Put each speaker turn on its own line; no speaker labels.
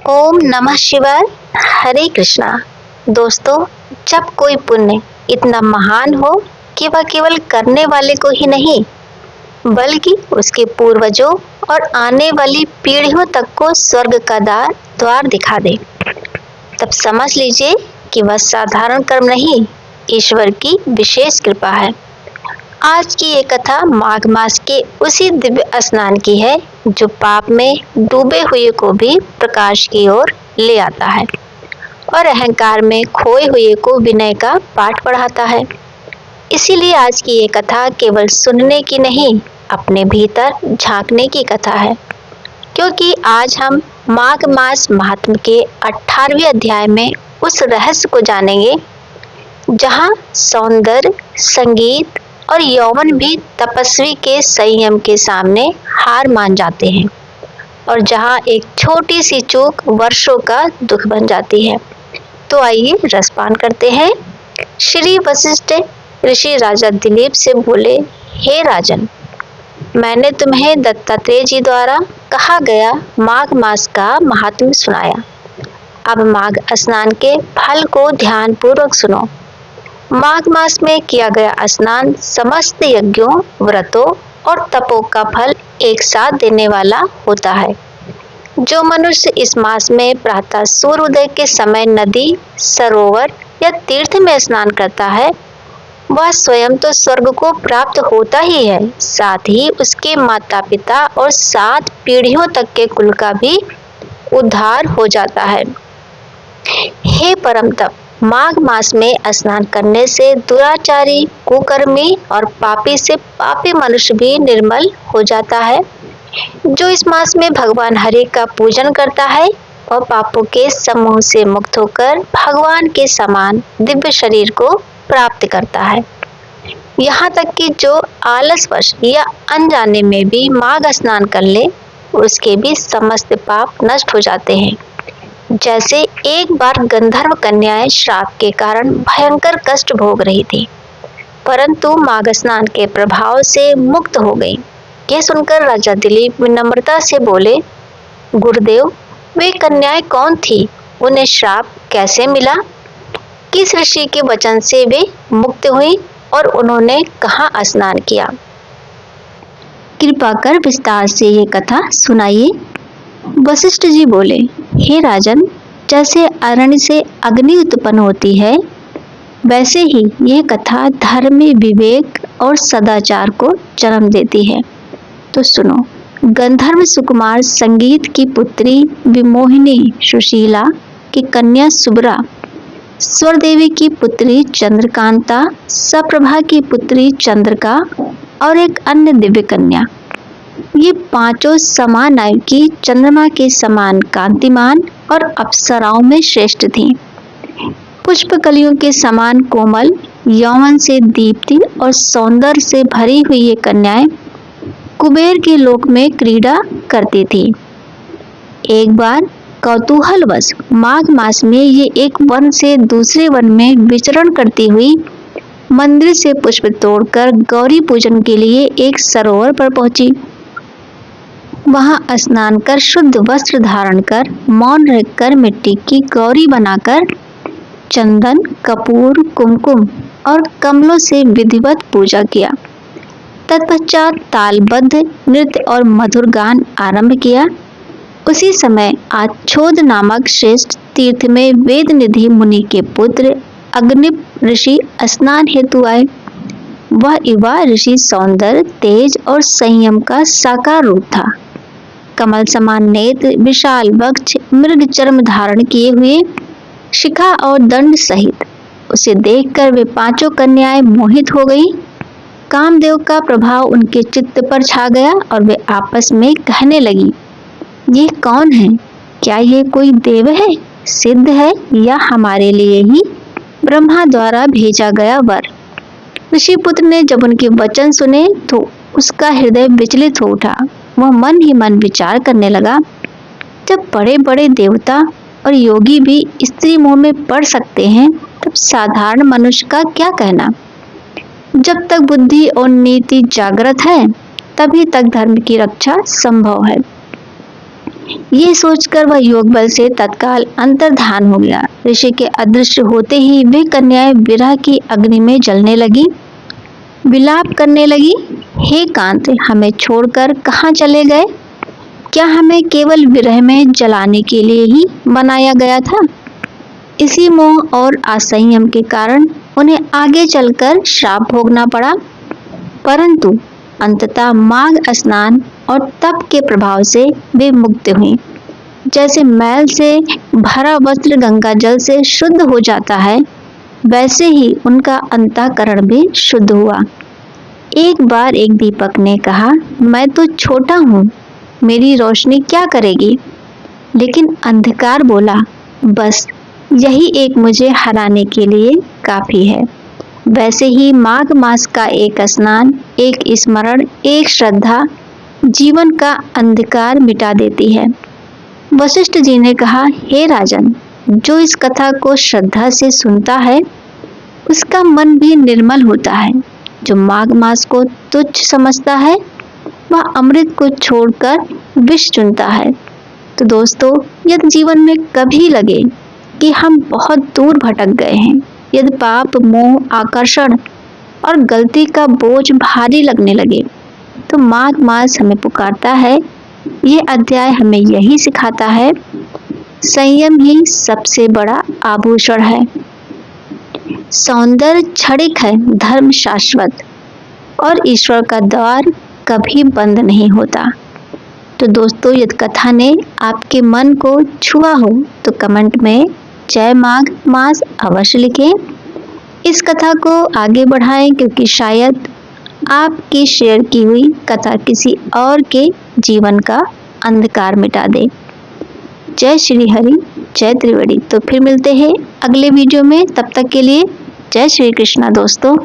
ओम नमः शिवाय। हरे कृष्णा। दोस्तों, जब कोई पुण्य इतना महान हो कि वह केवल करने वाले को ही नहीं बल्कि उसके पूर्वजों और आने वाली पीढ़ियों तक को स्वर्ग का द्वार दिखा दे, तब समझ लीजिए कि वह साधारण कर्म नहीं, ईश्वर की विशेष कृपा है। आज की ये कथा माघ मास के उसी दिव्य स्नान की है जो पाप में डूबे हुए को भी प्रकाश की ओर ले आता है और अहंकार में खोए हुए को विनय का पाठ पढ़ाता है। इसीलिए आज की ये कथा केवल सुनने की नहीं, अपने भीतर झांकने की कथा है। क्योंकि आज हम माघ मास महात्म के 18वें अध्याय में उस रहस्य को जानेंगे जहाँ सौंदर्य, संगीत और यौवन भी तपस्वी के संयम के सामने हार मान जाते हैं और जहाँ एक छोटी सी चूक वर्षों का दुख बन जाती है। तो आइए रसपान करते हैं। श्री वशिष्ठ ऋषि राजा दिलीप से बोले, हे राजन, मैंने तुम्हें दत्तात्रेय जी द्वारा कहा गया माघ मास का महात्म्य सुनाया। अब माघ स्नान के फल को ध्यान पूर्वक सुनो। माघ मास में किया गया स्नान समस्त यज्ञों, व्रतों और तपों का फल एक साथ देने वाला होता है। जो मनुष्य इस मास में प्रातः सूर्योदय के समय नदी, सरोवर या तीर्थ में स्नान करता है, वह स्वयं तो स्वर्ग को प्राप्त होता ही है, साथ ही उसके माता पिता और 7 पीढ़ियों तक के कुल का भी उद्धार हो जाता है। हे परम तप, माघ मास में स्नान करने से दुराचारी, कुकर्मी और पापी से पापी मनुष्य भी निर्मल हो जाता है। जो इस मास में भगवान हरि का पूजन करता है और पापों के समूह से मुक्त होकर भगवान के समान दिव्य शरीर को प्राप्त करता है। यहाँ तक कि जो आलसवश या अनजाने में भी माघ स्नान कर ले, उसके भी समस्त पाप नष्ट हो जाते हैं। जैसे एक बार गंधर्व कन्याएं श्राप के कारण भयंकर कष्ट भोग रही थी, परंतु माघ स्नान के प्रभाव से मुक्त हो गई। यह सुनकर राजा दिलीप विनम्रता से बोले, गुरुदेव, वे कन्याएं कौन थी? उन्हें श्राप कैसे मिला? किस ऋषि के वचन से वे मुक्त हुई और उन्होंने कहाँ स्नान किया? कृपा कर विस्तार से ये कथा सुनाइए। वशिष्ठ जी बोले, हे राजन, जैसे अरण्य से अग्नि उत्पन्न होती है, वैसे ही यह कथा धर्म में विवेक और सदाचार को जन्म देती है। तो सुनो। गंधर्व सुकुमार संगीत की पुत्री विमोहिनी सुशीला की कन्या सुब्रा, स्वर देवी की पुत्री चंद्रकांता, सप्रभा की पुत्री चंद्रिका और एक अन्य दिव्य कन्या, ये पांचों समान आयु की, चंद्रमा के समान कांतिमान और अप्सराओं में श्रेष्ठ थीं। पुष्प कलियों के समान कोमल, यौवन से दीप्ति और सौंदर्य से भरी हुई ये कन्याएं कुबेर के लोक में क्रीड़ा करती थी। एक बार कौतूहलवश माघ मास में ये एक वन से दूसरे वन में विचरण करती हुई मंदिर से पुष्प तोड़कर गौरी पूजन के लिए एक सरोवर पर पहुंची। वहां स्नान कर शुद्ध वस्त्र धारण कर मौन रहकर मिट्टी की गौरी बनाकर चंदन, कपूर, कुमकुम और कमलों से विधिवत पूजा किया। तत्पश्चात तालबद्ध नृत्य और मधुर गान आरंभ किया। उसी समय आच्छोद नामक श्रेष्ठ तीर्थ में वेद निधि मुनि के पुत्र अग्निप ऋषि स्नान हेतु आए। वह युवा ऋषि सौंदर्य, तेज और संयम का साकार रूप था। कमल समान नेत्र, विशाल वक्ष, मृग चर्म धारण किए हुए, शिखा और दंड सहित उसे देखकर वे पांचों कन्याएं मोहित हो गईं। कामदेव का प्रभाव उनके चित्त पर छा गया और वे आपस में कहने लगी, ये कौन है? क्या ये कोई देव है, सिद्ध है या हमारे लिए ही ब्रह्मा द्वारा भेजा गया वर? ऋषिपुत्र ने जब उनके वचन सुने तो उसका हृदय विचलित हो उठा। वह मन ही मन विचार करने लगा, जब बड़े बड़े देवता और योगी भी स्त्री मोह में पड़ सकते हैं, तब साधारण मनुष्य का क्या कहना? जब तक बुद्धि और नीति जागृत है, तभी तक धर्म की रक्षा संभव है। ये सोचकर वह योग बल से तत्काल अंतर्धान हो गया। ऋषि के अदृश्य होते ही वे कन्याएं विरह की अग्नि में जलने लगी, विलाप करने लगी, हे कांत, हमें छोड़कर कहाँ चले गए? क्या हमें केवल विरह में जलाने के लिए ही बनाया गया था? इसी मोह और असंयम के कारण उन्हें आगे चलकर श्राप भोगना पड़ा, परंतु अंततः माघ स्नान और तप के प्रभाव से वे मुक्त हुई। जैसे मैल से भरा वस्त्र गंगा जल से शुद्ध हो जाता है, वैसे ही उनका अंतःकरण भी शुद्ध हुआ। एक बार एक दीपक ने कहा, मैं तो छोटा हूँ, मेरी रोशनी क्या करेगी? लेकिन अंधकार बोला, बस यही एक मुझे हराने के लिए काफी है। वैसे ही माघ मास का एक स्नान, एक स्मरण, एक श्रद्धा जीवन का अंधकार मिटा देती है। वशिष्ठ जी ने कहा, हे राजन, जो इस कथा को श्रद्धा से सुनता है उसका मन भी निर्मल होता है। जो माघ मास को तुच्छ समझता है वह अमृत को छोड़कर विष चुनता है। तो दोस्तों, यदि जीवन में कभी लगे कि हम बहुत दूर भटक गए हैं, यदि पाप, मोह, आकर्षण और गलती का बोझ भारी लगने लगे, तो माघ मास हमें पुकारता है। ये अध्याय हमें यही सिखाता है, संयम ही सबसे बड़ा आभूषण है। सौंदर्य क्षणिक है, धर्म शाश्वत, और ईश्वर का द्वार कभी बंद नहीं होता। तो दोस्तों, यदि कथा ने आपके मन को छुआ हो तो कमेंट में जय माघ मास अवश्य लिखें। इस कथा को आगे बढ़ाएं, क्योंकि शायद आपकी शेयर की हुई कथा किसी और के जीवन का अंधकार मिटा दे। जय श्री हरि, जय त्रिवेणी। तो फिर मिलते हैं अगले वीडियो में, तब तक के लिए जय श्री कृष्णा दोस्तों।